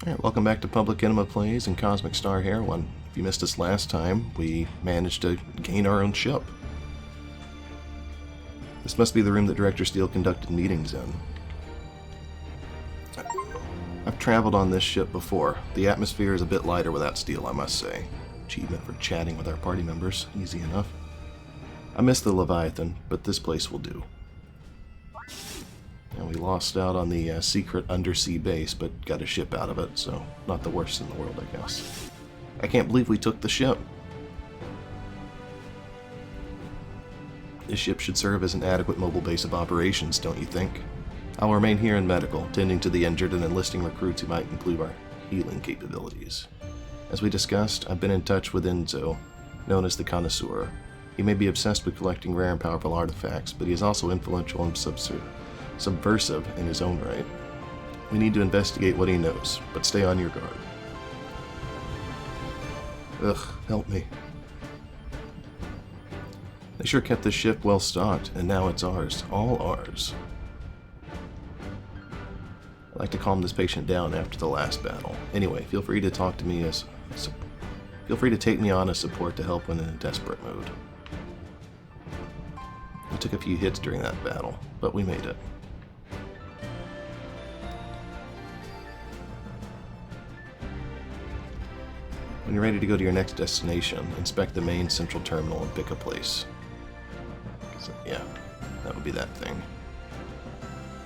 Alright, welcome back to Public Enema Plays and Cosmic Star Heroine. If you missed us last time, we managed to gain our own ship. This must be the room that Director Steele conducted meetings in. I've traveled on this ship before. The atmosphere is a bit lighter without Steele, I must say. Achievement for chatting with our party members. Easy enough. I miss the Leviathan, but this place will do. And we lost out on the secret undersea base, but got a ship out of it, so not the worst in the world, I guess. I can't believe we took the ship. This ship should serve as an adequate mobile base of operations, don't you think? I'll remain here in medical, tending to the injured and enlisting recruits who might improve our healing capabilities. As we discussed, I've been in touch with Enzo, known as the Connoisseur. He may be obsessed with collecting rare and powerful artifacts, but he is also influential and subversive in his own right. We need to investigate what he knows, but stay on your guard. Ugh, help me. They sure kept this ship well stocked, and now it's ours. All ours. I'd like to calm this patient down after the last battle. Anyway, feel free to talk to me as... Feel free to take me on as support to help when in a desperate mood. We took a few hits during that battle, but we made it. When you're ready to go to your next destination, inspect the main central terminal and pick a place. So, yeah, that would be that thing.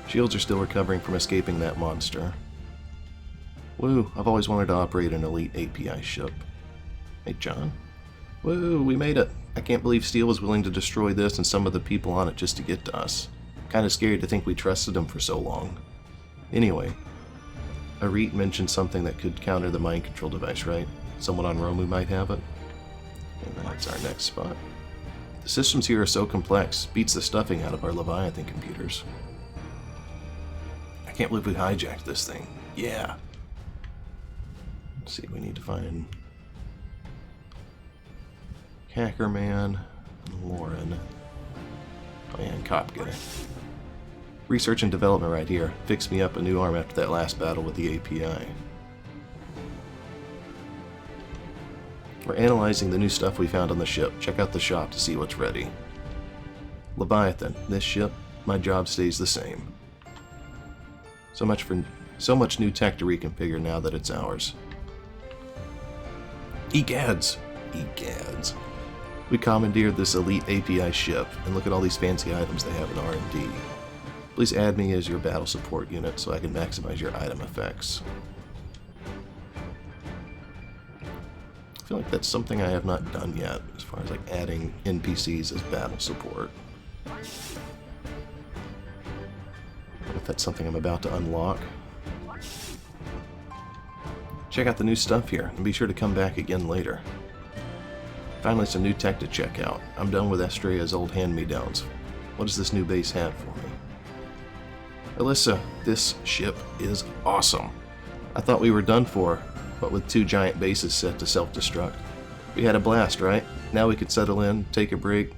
Shields are still recovering from escaping that monster. Woo, I've always wanted to operate an elite API ship. Hey, John. Woo, we made it. I can't believe Steele was willing to destroy this and some of the people on it just to get to us. Kinda scary to think we trusted him for so long. Anyway, Arit mentioned something that could counter the mind control device, right? Someone on Rhomu might have it. And that's our next spot. The systems here are so complex, beats the stuffing out of our Leviathan computers. I can't believe we hijacked this thing. Yeah. Let's see, we need to find Hackerman and Lauren. Oh yeah, and Cop Guy. Research and development right here. Fixed me up a new arm after that last battle with the API. We're analyzing the new stuff we found on the ship. Check out the shop to see what's ready. Leviathan, this ship, my job stays the same. So much new tech to reconfigure now that it's ours. Egads! Egads. We commandeered this elite API ship, and look at all these fancy items they have in R&D. Please add me as your battle support unit so I can maximize your item effects. I feel like that's something I have not done yet, as far as like adding NPCs as battle support. If that's something I'm about to unlock. Check out the new stuff here, and be sure to come back again later. Finally, some new tech to check out. I'm done with Estrella's old hand-me-downs. What does this new base have for me? Alyssa, this ship is awesome. I thought we were done for, but with 2 giant bases set to self-destruct. We had a blast, right? Now we could settle in, take a break.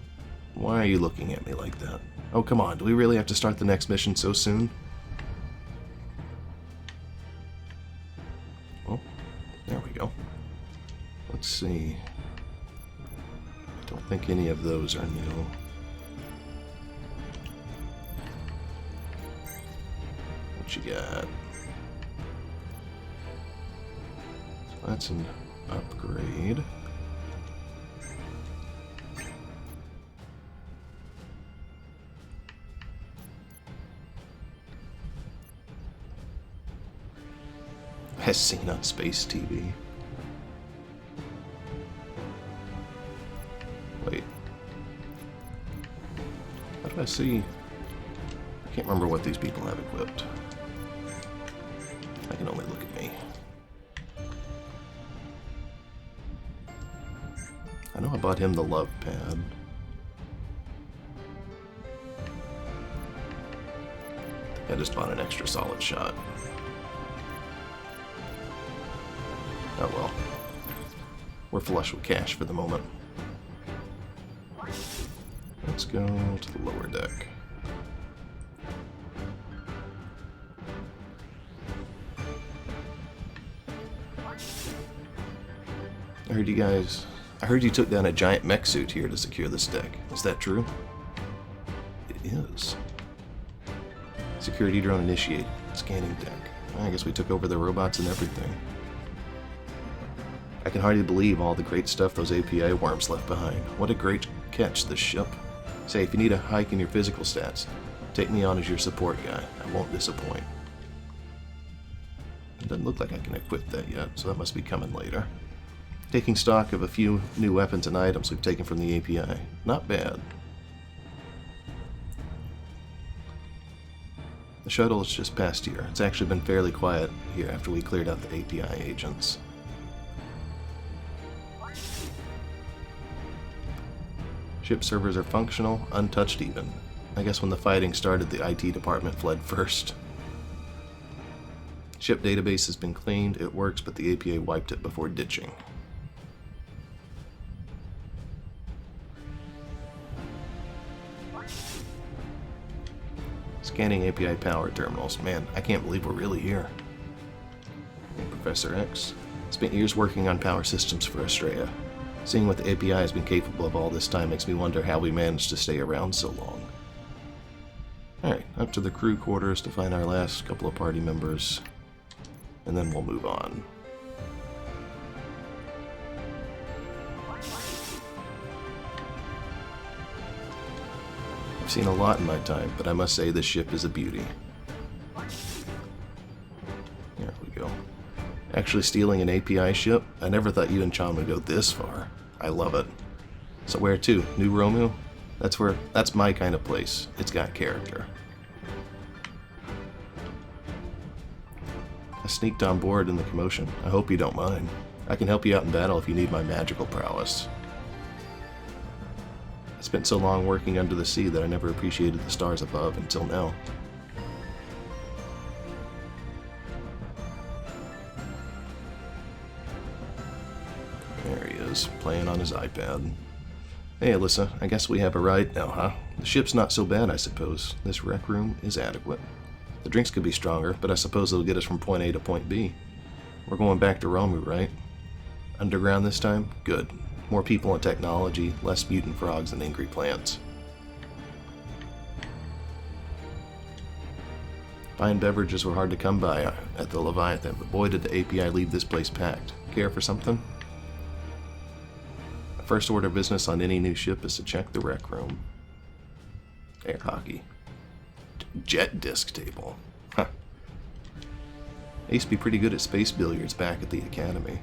Why are you looking at me like that? Oh, come on, do we really have to start the next mission so soon? Oh, there we go. Let's see. I don't think any of those are new. What you got? That's an upgrade. As seen on Space TV. Wait. How do I see? I can't remember what these people have equipped. I can only look at me. I know I bought him the love pad. I just bought an extra solid shot. Oh well. We're flush with cash for the moment. Let's go to the lower deck. I heard you took down a giant mech suit here to secure this deck. Is that true? It is. Security drone initiated. Scanning deck. I guess we took over the robots and everything. I can hardly believe all the great stuff those API worms left behind. What a great catch, this ship. Say, if you need a hike in your physical stats, take me on as your support guy. I won't disappoint. It doesn't look like I can equip that yet, so that must be coming later. Taking stock of a few new weapons and items we've taken from the API. Not bad. The shuttle is just past here. It's actually been fairly quiet here after we cleared out the API agents. Ship servers are functional, untouched even. I guess when the fighting started, the IT department fled first. Ship database has been cleaned, it works, but the APA wiped it before ditching. Scanning API power terminals. Man, I can't believe we're really here. Hey, Professor X. Spent years working on power systems for Australia. Seeing what the API has been capable of all this time makes me wonder how we managed to stay around so long. Alright, up to the crew quarters to find our last couple of party members, and then we'll move on. I've seen a lot in my time, but I must say this ship is a beauty. There we go. Actually stealing an API ship? I never thought you and Chan would go this far. I love it. So where to? New Rhomu? That's my kind of place. It's got character. I sneaked on board in the commotion. I hope you don't mind. I can help you out in battle if you need my magical prowess. I spent so long working under the sea that I never appreciated the stars above until now. There he is, playing on his iPad. Hey Alyssa, I guess we have a ride now, huh? The ship's not so bad, I suppose. This rec room is adequate. The drinks could be stronger, but I suppose it'll get us from point A to point B. We're going back to Rhomu, right? Underground this time? Good. More people and technology, less mutant frogs and angry plants. Fine beverages were hard to come by at the Leviathan, but boy did the API leave this place packed. Care for something? My first order of business on any new ship is to check the rec room. Air hockey. Jet disc table. Huh. I used to be pretty good at space billiards back at the academy.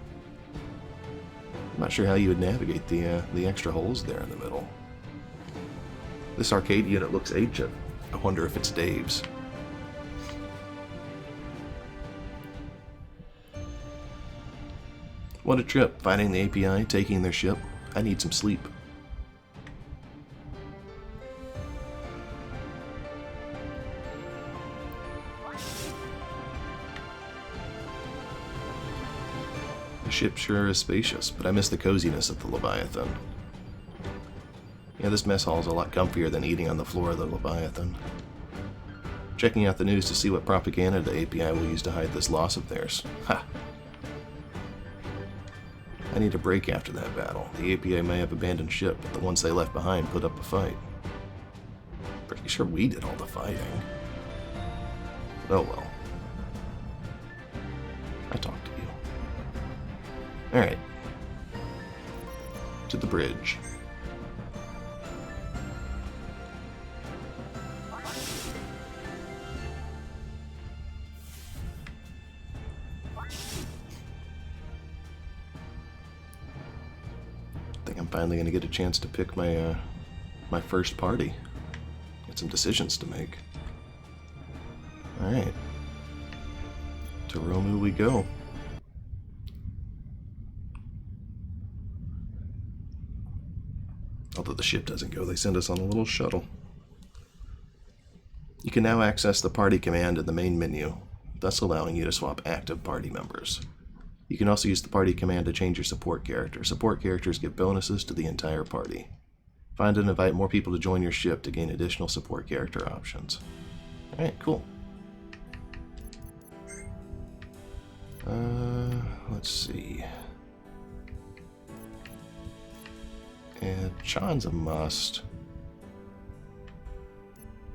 I'm not sure how you would navigate the extra holes there in the middle. This arcade unit looks ancient. I wonder if it's Dave's. What a trip, finding the API, taking their ship. I need some sleep. The ship sure is spacious, but I miss the coziness of the Leviathan. Yeah, this mess hall is a lot comfier than eating on the floor of the Leviathan. Checking out the news to see what propaganda the API will use to hide this loss of theirs. Ha! I need a break after that battle. The API may have abandoned ship, but the ones they left behind put up a fight. Pretty sure we did all the fighting. Oh well. I talked to you. Alright. To the bridge. I think I'm finally going to get a chance to pick my my first party. Got some decisions to make. Alright. To Rhomu we go. Although the ship doesn't go, they send us on a little shuttle. You can now access the party command in the main menu, thus allowing you to swap active party members. You can also use the party command to change your support character. Support characters give bonuses to the entire party. Find and invite more people to join your ship to gain additional support character options. Alright, cool. Let's see. And Sean's a must.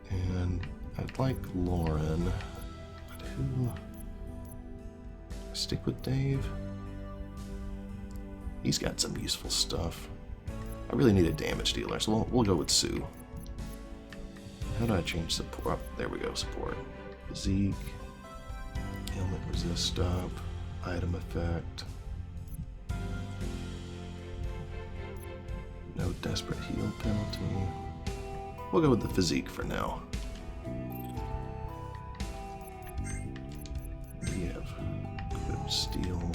And I'd like Lauren. But who? Stick with Dave? He's got some useful stuff. I really need a damage dealer, so we'll go with Sue. How do I change support? Oh, there we go, support. Physique. Ailment resist up. Item effect. No desperate heal penalty. We'll go with the physique for now. We have good steel,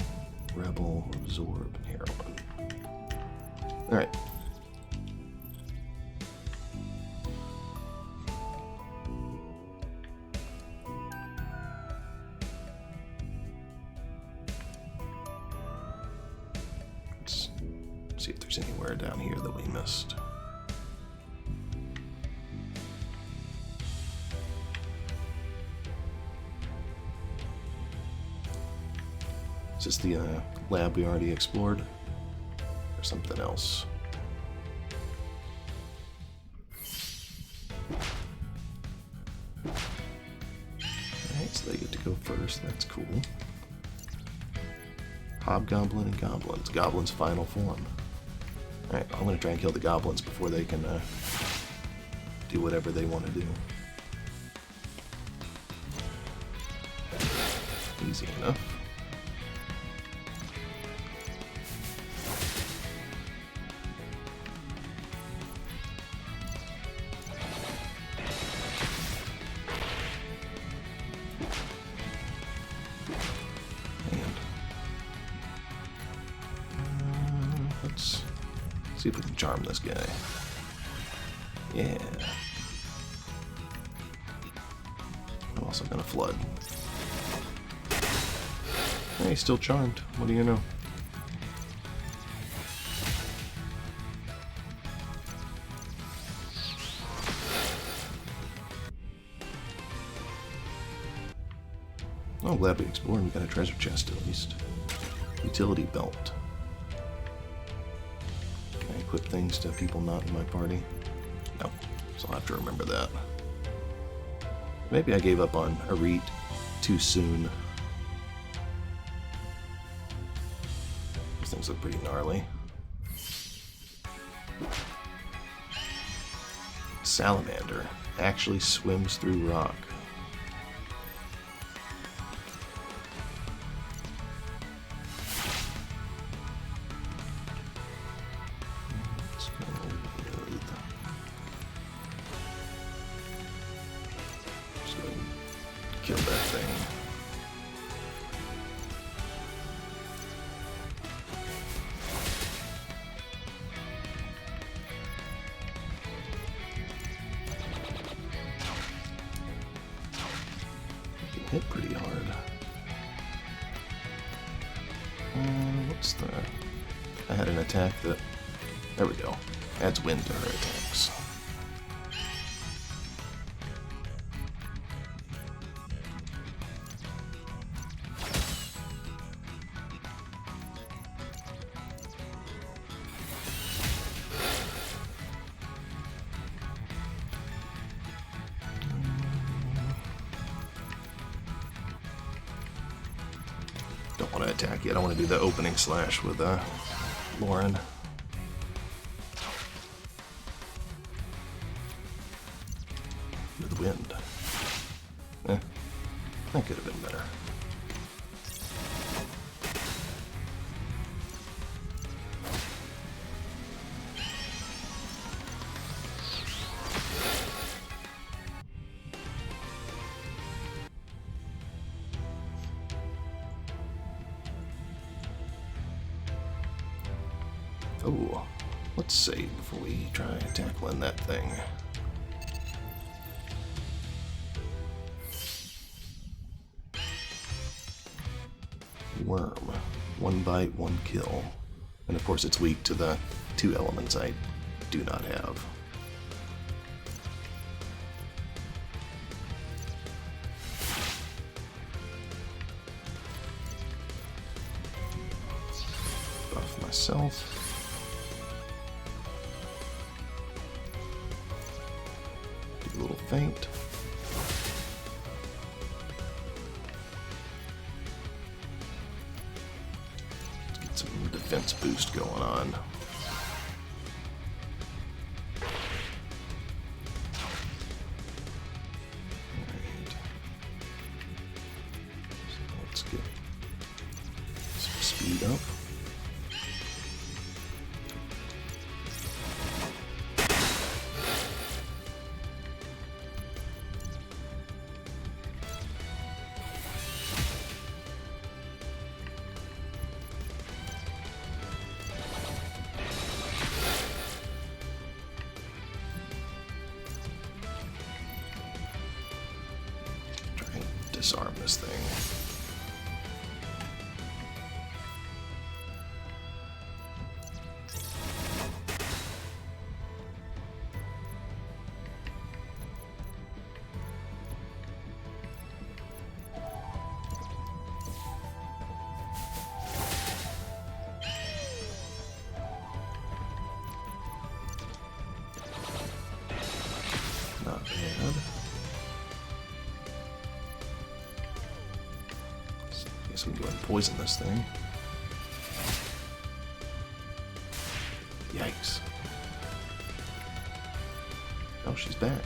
rebel, absorb, and heroine. Alright. Let's see if there's anywhere down here that we missed. Is this the lab we already explored? Or something else? Alright, so they get to go first. That's cool. Hobgoblin and goblins. Goblin's final form. Alright, I'm going to try and kill the goblins before they can do whatever they want to do. Easy enough. Let's see if we can charm this guy. Yeah. I'm also gonna flood. Hey, he's still charmed. What do you know? Oh, I'm glad we explored. We got a treasure chest at least. Utility belt. Can I equip things to people not in my party? No, so I'll have to remember that. Maybe I gave up on Arit too soon. These things look pretty gnarly. Salamander actually swims through rock. Kill that thing. You can hit pretty hard. What's the... I had an attack that... There we go. Adds wind to her attacks. Don't want to attack yet. I want to do the opening slash with Lauren. With wind. That could have been better. Oh, let's save before we try tackling that thing. Worm. One bite, one kill. And of course it's weak to the 2 elements I do not have. Buff myself. faint. Let's get some defense boost going on. Alright. So let's get some speed up. Disarm this thing. Not bad. Guess we can go ahead and poison this thing. Yikes. Oh, she's back.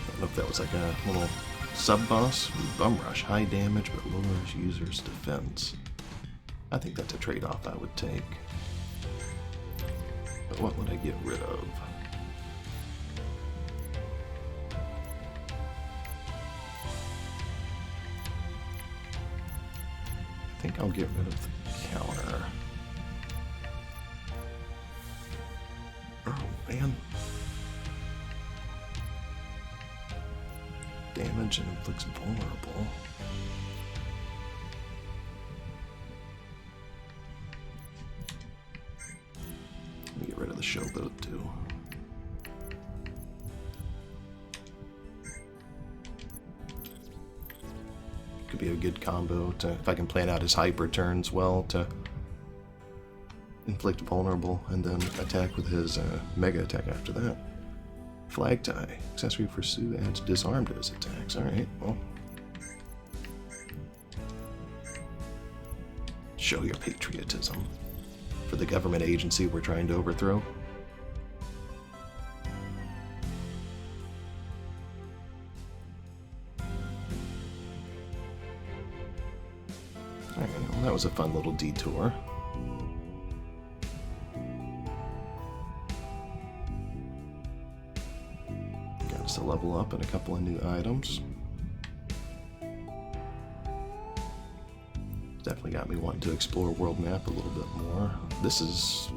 I don't know if that was like a little sub-boss. Bum rush, high damage but lowers user's defense. I think that's a trade-off I would take. But what would I get rid of? I think I'll get rid of the counter. Oh man. Damage and inflicts vulnerable. Let me get rid of the showboat too. Could be a good combo to, if I can plan out his hyper turns well, to inflict vulnerable and then attack with his mega attack after that. Flag tie. Accessory for Sue adds disarm to his attacks. Alright, well. Show your patriotism for the government agency we're trying to overthrow. Alright, well, that was a fun little detour. To level up and a couple of new items. Definitely got me wanting to explore world map a little bit more. This is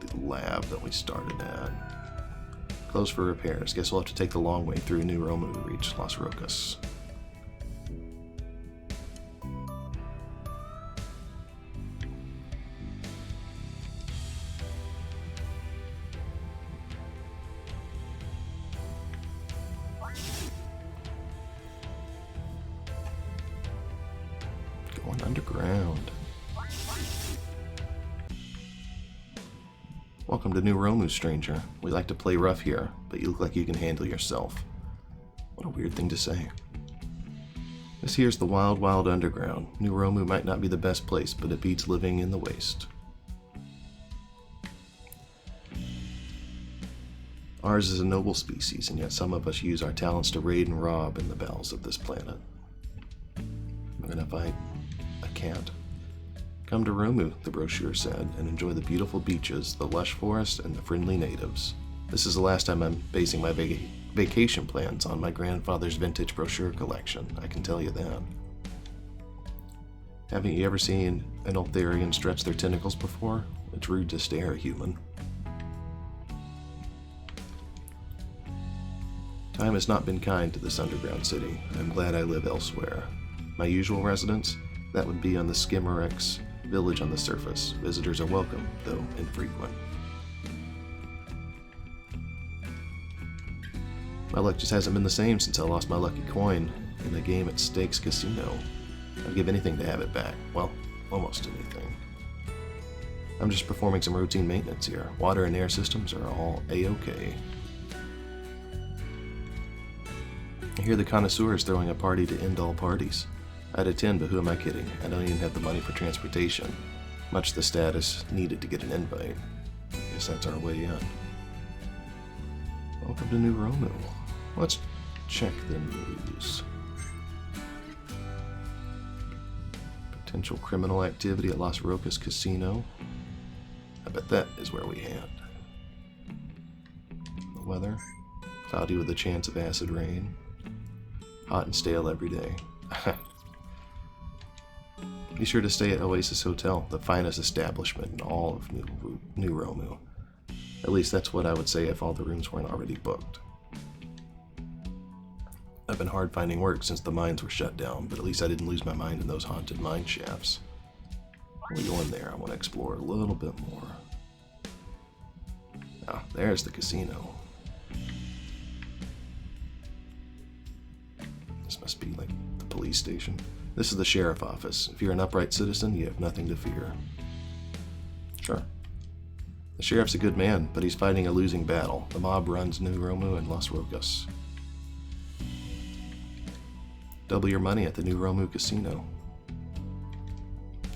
the lab that we started at. Closed for repairs. Guess we'll have to take the long way through New Rhomu to reach Las Rocas. Going underground. Welcome to New Rhomu, stranger. We like to play rough here, but you look like you can handle yourself. What a weird thing to say. This here's the wild, wild underground. New Rhomu might not be the best place, but it beats living in the waste. Ours is a noble species, and yet some of us use our talents to raid and rob in the bowels of this planet. I'm gonna fight. I can't. Come to Rhomu, the brochure said, and enjoy the beautiful beaches, the lush forest, and the friendly natives. This is the last time I'm basing my vacation plans on my grandfather's vintage brochure collection, I can tell you that. Haven't you ever seen an Eltharian stretch their tentacles before? It's rude to stare, human. Time has not been kind to this underground city. I'm glad I live elsewhere. My usual residence? That would be on the Skimmerex village on the surface. Visitors are welcome, though infrequent. My luck just hasn't been the same since I lost my lucky coin in the game at Stakes Casino. I'd give anything to have it back. Well, almost anything. I'm just performing some routine maintenance here. Water and air systems are all A-OK. I hear the Connoisseur is throwing a party to end all parties. I'd attend, but who am I kidding? I don't even have the money for transportation, much the status needed to get an invite. I guess that's our way in. Welcome to New Rhomu. Let's check the news. Potential criminal activity at Las Rocas Casino. I bet that is where we hand. The weather, cloudy with a chance of acid rain. Hot and stale every day. Be sure to stay at Oasis Hotel, the finest establishment in all of New Rhomu. At least that's what I would say if all the rooms weren't already booked. I've been hard finding work since the mines were shut down, but at least I didn't lose my mind in those haunted mine shafts. When we go in there, I want to explore a little bit more. Ah, there's the casino. This must be like the police station. This is the sheriff office. If you're an upright citizen, you have nothing to fear. Sure. The sheriff's a good man, but he's fighting a losing battle. The mob runs New Rhomu and Las Rocas. Double your money at the New Rhomu Casino.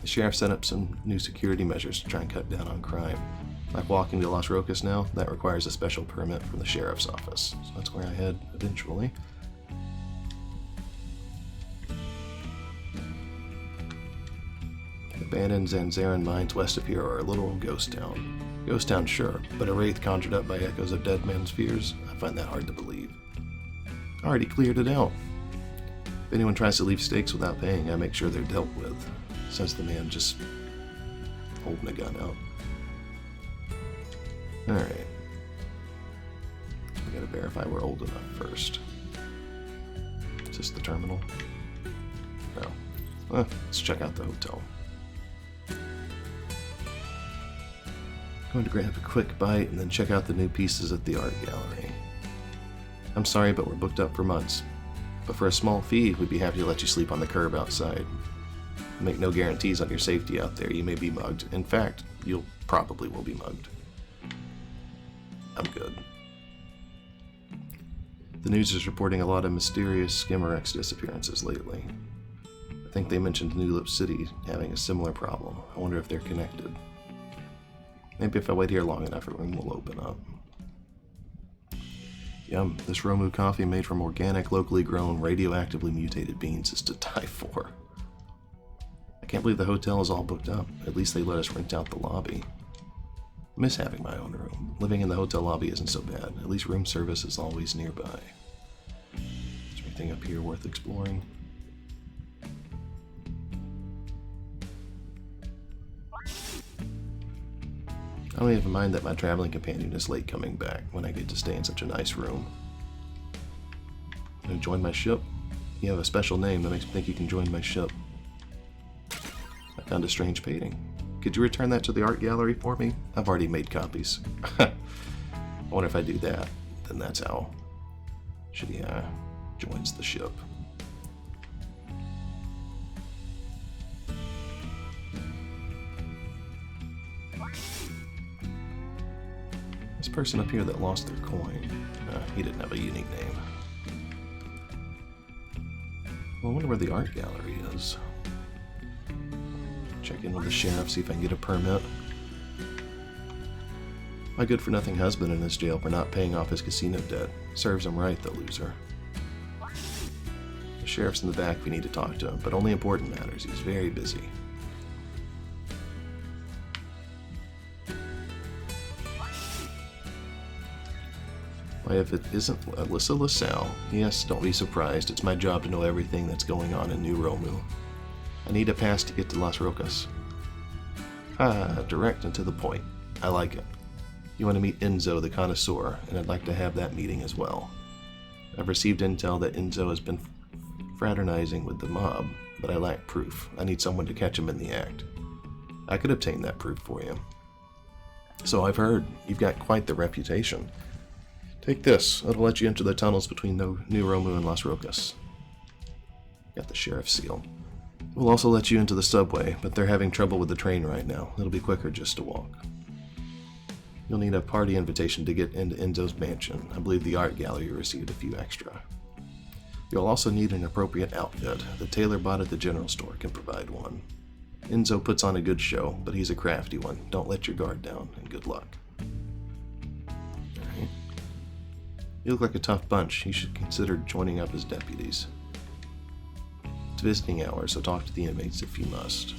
The sheriff set up some new security measures to try and cut down on crime. Like walking to Las Rocas now, that requires a special permit from the sheriff's office. So that's where I head eventually. The abandoned Zanzarin mines west of here are a literal ghost town. Ghost town, sure, but a wraith conjured up by echoes of dead men's fears? I find that hard to believe. I already cleared it out. If anyone tries to leave stakes without paying, I make sure they're dealt with, says the man just holding a gun out. Alright. We gotta verify we're old enough first. Is this the terminal? No. Well, let's check out the hotel. Going to grab a quick bite and then check out the new pieces at the art gallery. I'm sorry, but we're booked up for months. But for a small fee, we'd be happy to let you sleep on the curb outside. Make no guarantees on your safety out there. You may be mugged. In fact, you'll probably will be mugged. I'm good. The news is reporting a lot of mysterious Skimmerex disappearances lately. I think they mentioned New Lip City having a similar problem. I wonder if they're connected. Maybe if I wait here long enough, a room will open up. Yum, this Rhomu coffee made from organic, locally grown, radioactively mutated beans is to die for. I can't believe the hotel is all booked up. At least they let us rent out the lobby. I miss having my own room. Living in the hotel lobby isn't so bad. At least room service is always nearby. Is there anything up here worth exploring? I don't even mind that my traveling companion is late coming back when I get to stay in such a nice room. Gonna join my ship? You have a special name that makes me think you can join my ship. I found a strange painting. Could you return that to the art gallery for me? I've already made copies. I wonder if I do that, then that's how she joins the ship. This person up here that lost their coin, he didn't have a unique name. Well, I wonder where the art gallery is. Check in with the sheriff, see if I can get a permit. My good-for-nothing husband in his jail for not paying off his casino debt. Serves him right, the loser. The sheriff's in the back if we need to talk to him, but only important matters. He's very busy. Why, if it isn't Alyssa LaSalle, yes, don't be surprised. It's my job to know everything that's going on in New Rhomu. I need a pass to get to Las Rocas. Direct and to the point. I like it. You want to meet Enzo, the Connoisseur, and I'd like to have that meeting as well. I've received intel that Enzo has been fraternizing with the mob, but I lack proof. I need someone to catch him in the act. I could obtain that proof for you. So I've heard. You've got quite the reputation. Take this. It'll let you into the tunnels between New Rhomu and Las Rocas. Got the sheriff's seal. It will also let you into the subway, but they're having trouble with the train right now. It'll be quicker just to walk. You'll need a party invitation to get into Enzo's mansion. I believe the art gallery received a few extra. You'll also need an appropriate outfit. The tailor bot at the general store can provide one. Enzo puts on a good show, but he's a crafty one. Don't let your guard down, and good luck. Alright. You look like a tough bunch. You should consider joining up as deputies. It's visiting hours, so talk to the inmates if you must.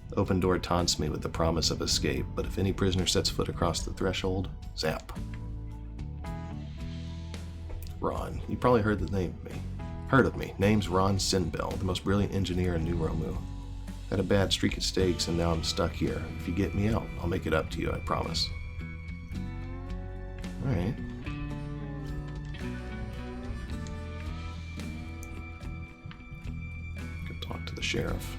The open door taunts me with the promise of escape, but if any prisoner sets foot across the threshold, zap. Ron. You probably heard of me. Name's Ron Sinbel, the most brilliant engineer in New Rhomu. Had a bad streak at stakes and now I'm stuck here. If you get me out, I'll make it up to you, I promise. Alright. Go talk to the sheriff.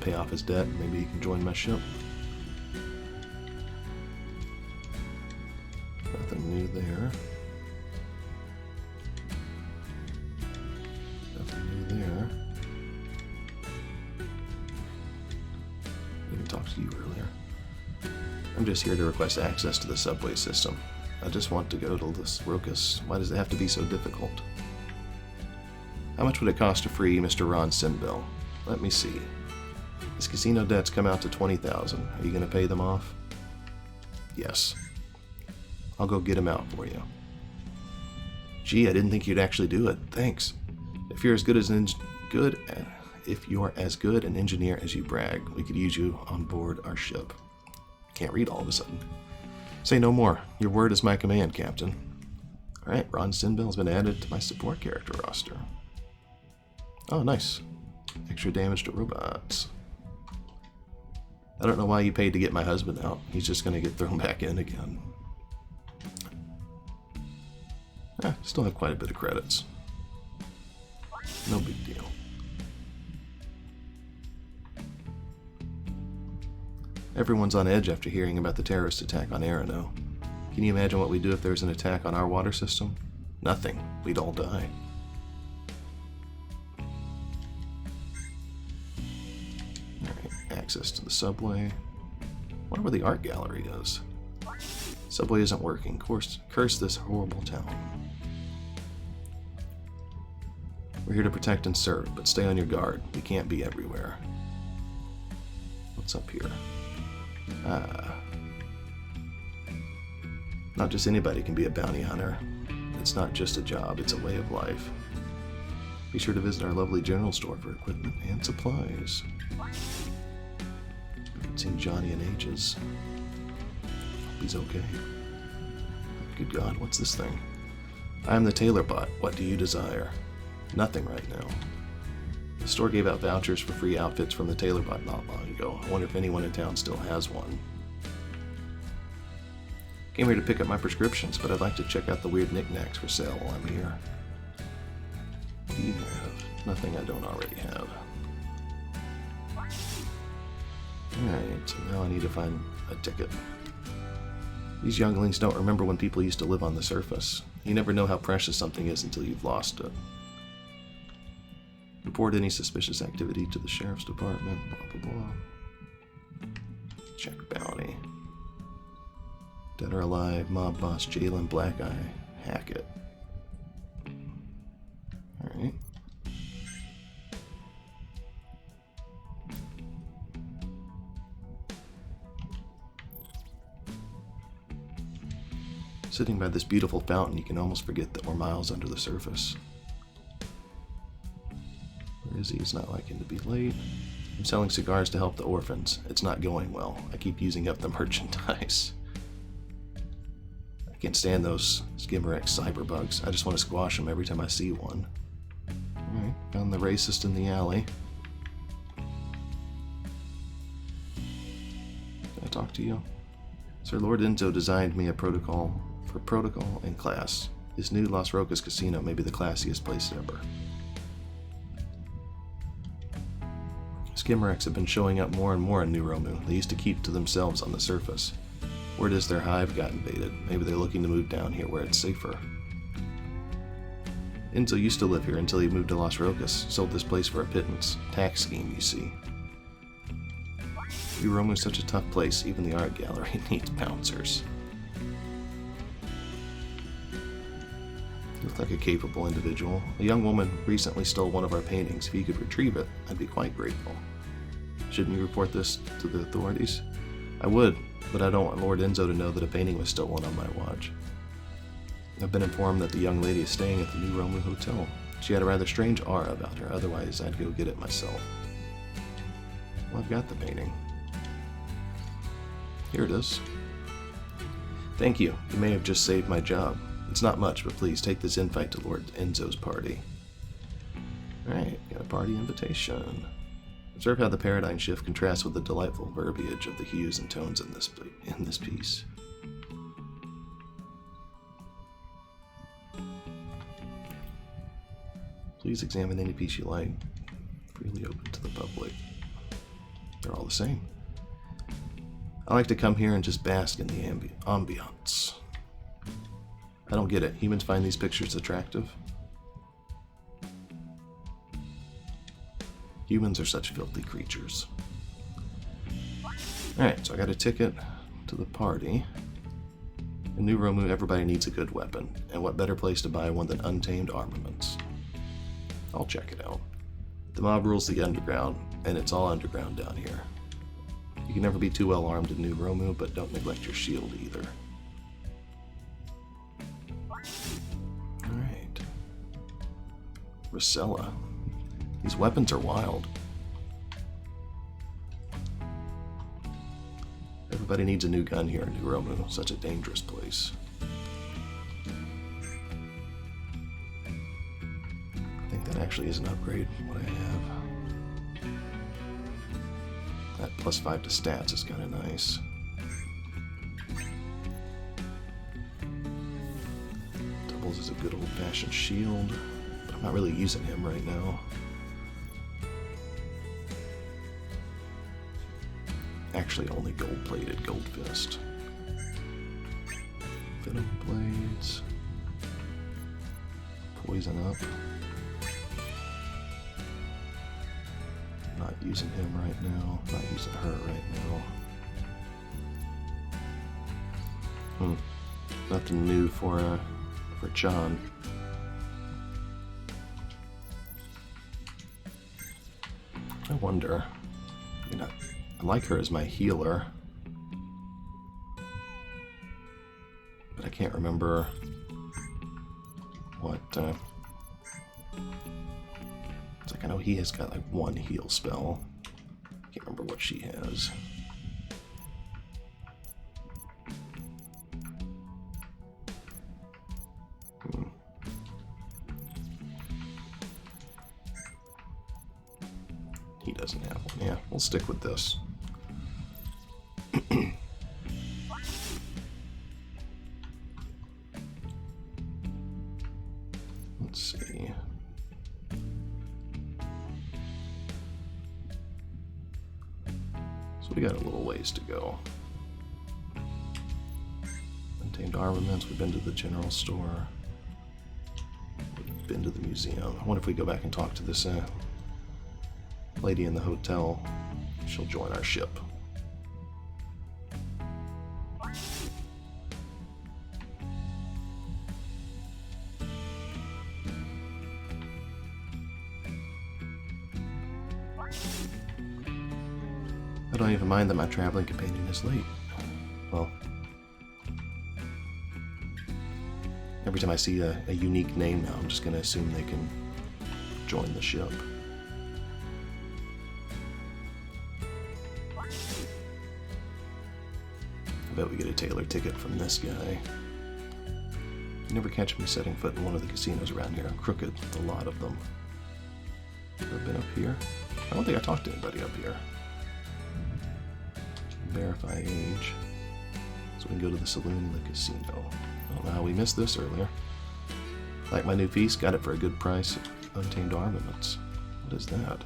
Pay off his debt, maybe he can join my ship. Nothing new there. Nothing new there. I even talked to you earlier. I'm just here to request access to the subway system. I just want to go to Las Rocas. Why does it have to be so difficult? How much would it cost to free Mr. Ron Sinbel? Let me see. His casino debts come out to $20,000. Are you going to pay them off? Yes. I'll go get him out for you. Gee, I didn't think you'd actually do it. Thanks. If you're as good an engineer as you brag, we could use you on board our ship. Can't read all of a sudden. Say no more. Your word is my command, Captain. All right, Ron Sinbel's been added to my support character roster. Oh, nice. Extra damage to robots. I don't know why you paid to get my husband out. He's just going to get thrown back in again. Still have quite a bit of credits. No big deal. Everyone's on edge after hearing about the terrorist attack on Arano. Can you imagine what we'd do if there was an attack on our water system? Nothing. We'd all die. Access to the subway. Wonder where the art gallery is. Subway isn't working. Curse this horrible town. We're here to protect and serve, but stay on your guard. We can't be everywhere. What's up here? Not just anybody can be a bounty hunter. It's not just a job, it's a way of life. Be sure to visit our lovely general store for equipment and supplies. Haven't seen Johnny in ages. Hope he's okay. Good God, what's this thing? I am the tailor bot. What do you desire? Nothing right now. The store gave out vouchers for free outfits from the tailor bot not long ago. I wonder if anyone in town still has one. Came here to pick up my prescriptions, but I'd like to check out the weird knickknacks for sale while I'm here. What do you have? Nothing I don't already have. Alright, so now I need to find a ticket. These younglings don't remember when people used to live on the surface. You never know how precious something is until you've lost it. Report any suspicious activity to the sheriff's department, blah blah blah. Check bounty. Dead or alive, mob boss Jalen Blackeye, Hackett. Alright. Sitting by this beautiful fountain, you can almost forget that we're miles under the surface. Where is he? He's not liking to be late. I'm selling cigars to help the orphans. It's not going well. I keep using up the merchandise. I can't stand those Skimmer X cyberbugs. I just want to squash them every time I see one. Alright, found the racist in the alley. Can I talk to you? Sir Lord Enzo designed me a protocol for protocol and class. His new Las Rocas casino may be the classiest place ever. Skimmereks have been showing up more and more in New Rhomu. They used to keep to themselves on the surface. Word is their hive got invaded. Maybe they're looking to move down here where it's safer. Enzo used to live here until he moved to Las Rocas. Sold this place for a pittance. Tax scheme, you see. New Rhomu is such a tough place. Even the art gallery needs bouncers. You look like a capable individual. A young woman recently stole one of our paintings. If you could retrieve it, I'd be quite grateful. Shouldn't you report this to the authorities? I would, but I don't want Lord Enzo to know that a painting was stolen on my watch. I've been informed that the young lady is staying at the New Rhomu Hotel. She had a rather strange aura about her, otherwise I'd go get it myself. Well, I've got the painting. Here it is. Thank you. You may have just saved my job. It's not much, but please take this invite to Lord Enzo's party. Alright, got a party invitation. Observe how the paradigm shift contrasts with the delightful verbiage of the hues and tones in this piece. Please examine any piece you like. Freely open to the public. They're all the same. I like to come here and just bask in the ambiance. I don't get it. Humans find these pictures attractive? Humans are such filthy creatures. Alright, so I got a ticket to the party. In New Rhomu, everybody needs a good weapon. And what better place to buy one than Untamed Armaments? I'll check it out. The mob rules the underground, and it's all underground down here. You can never be too well armed in New Rhomu, but don't neglect your shield either. Alright. Rosella. These weapons are wild. Everybody needs a new gun here in New Rhomu, such a dangerous place. I think that actually is an upgrade from what I have. That +5 to stats is kind of nice. Doubles is a good old-fashioned shield, but I'm not really using him right now. Actually, only gold-plated Gold Fist. Venom Blades. Poison up. Not using him right now. Not using her right now. Nothing new for John. I wonder. I like her as my healer, but I can't remember what. It's like I know he has got like one heal spell. Can't remember what she has. He doesn't have one. Yeah, we'll stick with this. Let's see. So we got a little ways to go. Untamed Armaments, we've been to the general store. We've been to the museum. I wonder if we go back and talk to this lady in the hotel. She'll join our ship. I don't even mind that my traveling companion is late. Well, every time I see a unique name now, I'm just going to assume they can join the ship. I bet we get a Taylor ticket from this guy. You never catch me setting foot in one of the casinos around here. I'm crooked, a lot of them. Ever been up here? I don't think I talked to anybody up here. Verify age. So we can go to the saloon and the casino. I don't know how we missed this earlier. Like my new piece, got it for a good price. Untamed Armaments. What is that?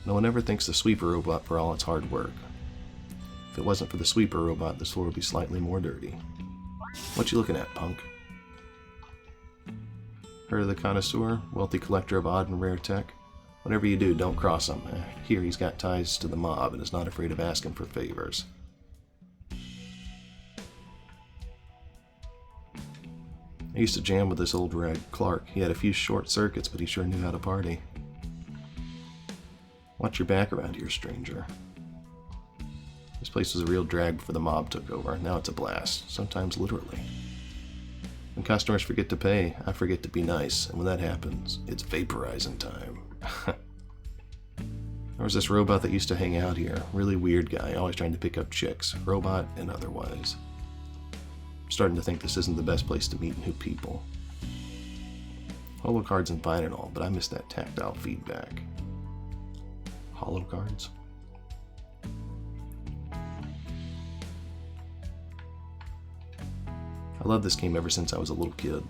No one ever thanks the sweeper robot for all its hard work. If it wasn't for the sweeper robot, this floor would be slightly more dirty. What you looking at, punk? Heard of the Connoisseur? Wealthy collector of odd and rare tech? Whatever you do, don't cross him. Here, he's got ties to the mob and is not afraid of asking for favors. I used to jam with this old rag, Clark. He had a few short circuits, but he sure knew how to party. Watch your back around here, stranger. This place was a real drag before the mob took over. Now it's a blast, sometimes literally. When customers forget to pay, I forget to be nice, and when that happens, it's vaporizing time. There was this robot that used to hang out here. Really weird guy, always trying to pick up chicks, robot and otherwise. I'm starting to think this isn't the best place to meet new people. Holo cards and fine and all, but I miss that tactile feedback. Holo cards? I love this game ever since I was a little kid.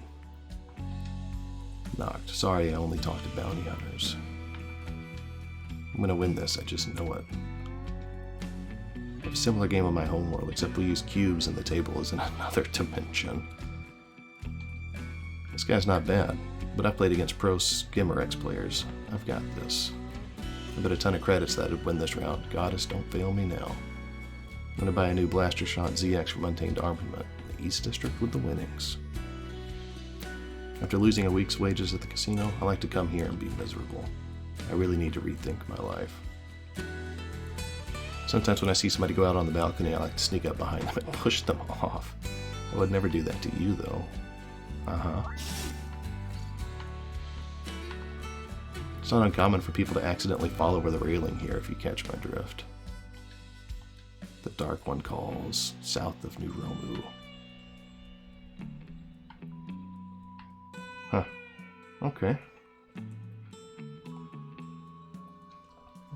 Knocked. Sorry, I only talked to bounty hunters. I'm gonna win this, I just know it. I have a similar game on my homeworld, except we use cubes and the table is in another dimension. This guy's not bad, but I've played against pro Skimmer X players. I've got this. I bet a ton of credits that I'd win this round. Goddess, don't fail me now. I'm gonna buy a new Blaster Shot ZX from Untamed Armament. The East District with the winnings. After losing a week's wages at the casino, I like to come here and be miserable. I really need to rethink my life. Sometimes when I see somebody go out on the balcony, I like to sneak up behind them and push them off. I would never do that to you, though. It's not uncommon for people to accidentally fall over the railing here, if you catch my drift. The Dark One calls, south of New Rhomu. Huh. Okay.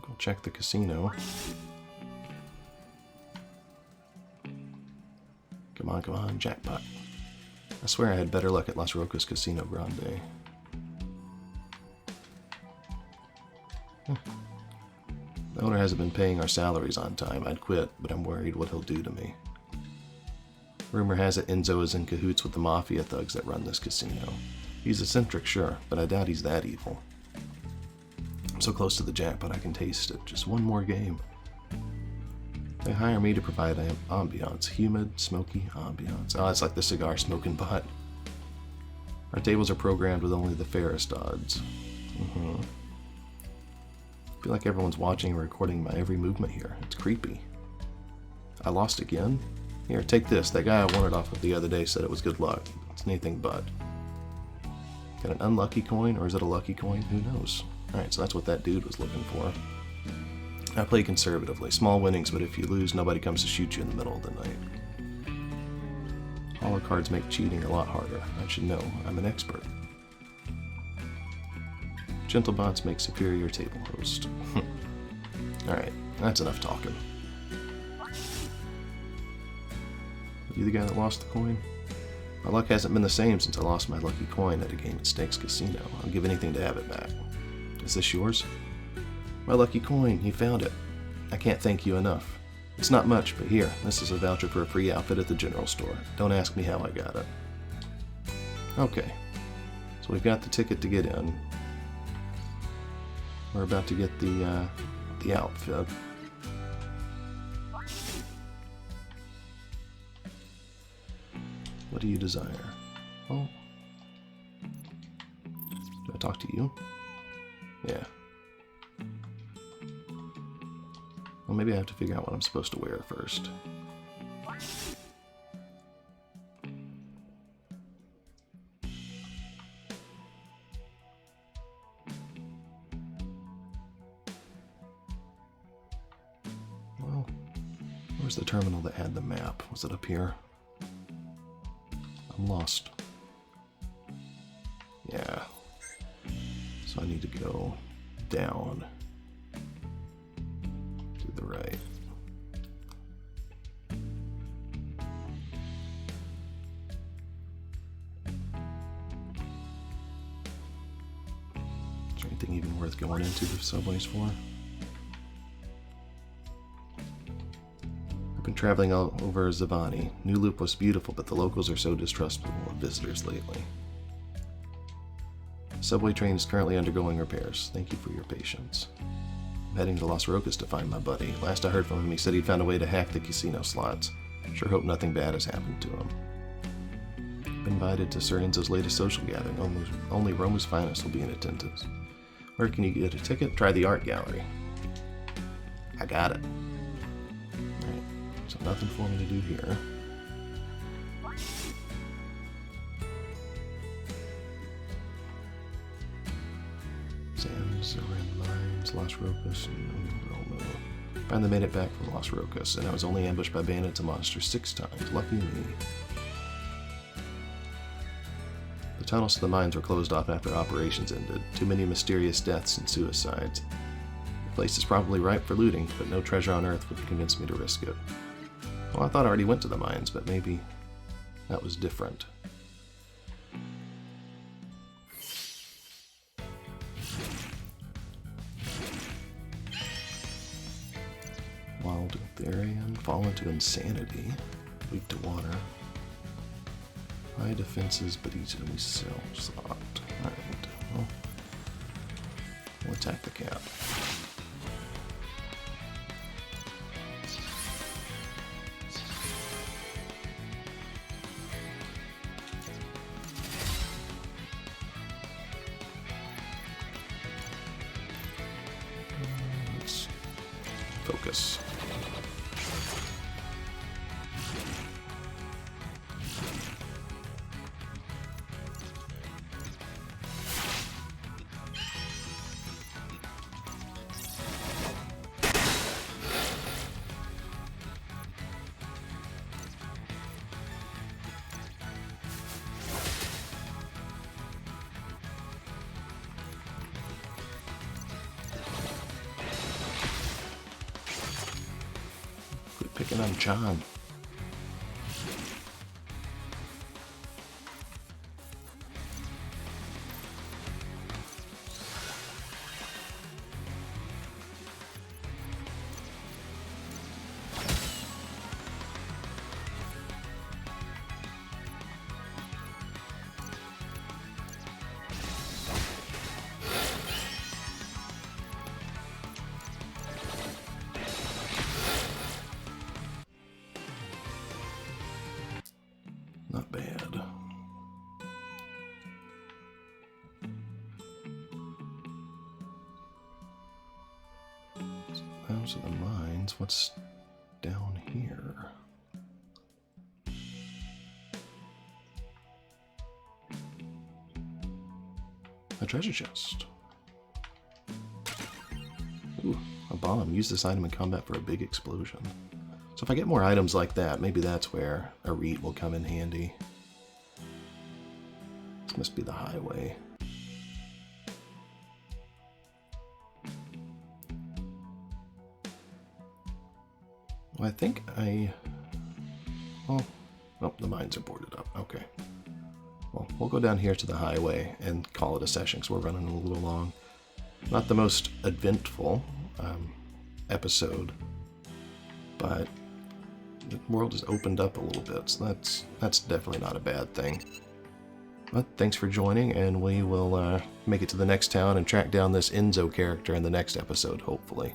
Go check the casino. Come on, jackpot. I swear I had better luck at Las Rocas Casino Grande. The owner hasn't been paying our salaries on time. I'd quit, but I'm worried what he'll do to me. Rumor has it Enzo is in cahoots with the mafia thugs that run this casino. He's eccentric, sure, but I doubt he's that evil. I'm so close to the jackpot I can taste it. Just one more game. They hire me to provide ambiance. Humid, smoky ambiance. Oh, it's like the cigar smoking butt. Our tables are programmed with only the fairest odds. I feel like everyone's watching and recording my every movement here. It's creepy. I lost again? Here, take this. That guy I won it off of the other day said it was good luck. It's anything but. Got an unlucky coin, or is it a lucky coin? Who knows? Alright, so that's what that dude was looking for. I play conservatively. Small winnings, but if you lose, nobody comes to shoot you in the middle of the night. Holo cards make cheating a lot harder. I should know. I'm an expert. Gentle bots make superior table host. Alright, that's enough talking. You the guy that lost the coin? My luck hasn't been the same since I lost my lucky coin at a game at Snake's Casino. I'll give anything to have it back. Is this yours? My lucky coin, you found it. I can't thank you enough. It's not much, but here, this is a voucher for a free outfit at the general store. Don't ask me how I got it. Okay, so we've got the ticket to get in. We're about to get the outfit. What do you desire? Oh. Do I talk to you? Yeah. Well, maybe I have to figure out what I'm supposed to wear first. Well, where's the terminal that had the map? Was it up here? I'm lost. Yeah. So I need to go down. To the right. Is there anything even worth going into the subways for? traveling all over Zavani. New Loop was beautiful, but the locals are so distrustful of visitors lately. Subway train is currently undergoing repairs. Thank you for your patience. I'm heading to Las Rocas to find my buddy. Last I heard from him, he said he'd found a way to hack the casino slots. Sure hope nothing bad has happened to him. Been invited to Sir Enzo's latest social gathering. Only Rhomu's finest will be in attendance. Where can you get a ticket? Try the art gallery. I got it. Alright, so nothing for me to do here. Zoran Mines, Las Rocas, and Rhomu. Finally made it back from Las Rocas, and I was only ambushed by bandits and monsters 6 times. Lucky me. The tunnels to the mines were closed off after operations ended. Too many mysterious deaths and suicides. The place is probably ripe for looting, but no treasure on Earth would convince me to risk it. Well, I thought I already went to the mines, but maybe that was different. Wild Therian, fall into insanity, weak to water. High defenses, but easily self-locked. Alright, well, we'll attack the cat. Let's focus. Picking on John. Not bad. Those are the mines. What's down here? A treasure chest. Ooh, a bomb. Use this item in combat for a big explosion. So if I get more items like that, maybe that's where a reed will come in handy. This must be the highway. Well, I think oh, the mines are boarded up. Okay. Well, we'll go down here to the highway and call it a session because we're running a little long. Not the most eventful episode, but the world has opened up a little bit, so that's definitely not a bad thing. But thanks for joining, and we will make it to the next town and track down this Enzo character in the next episode, hopefully.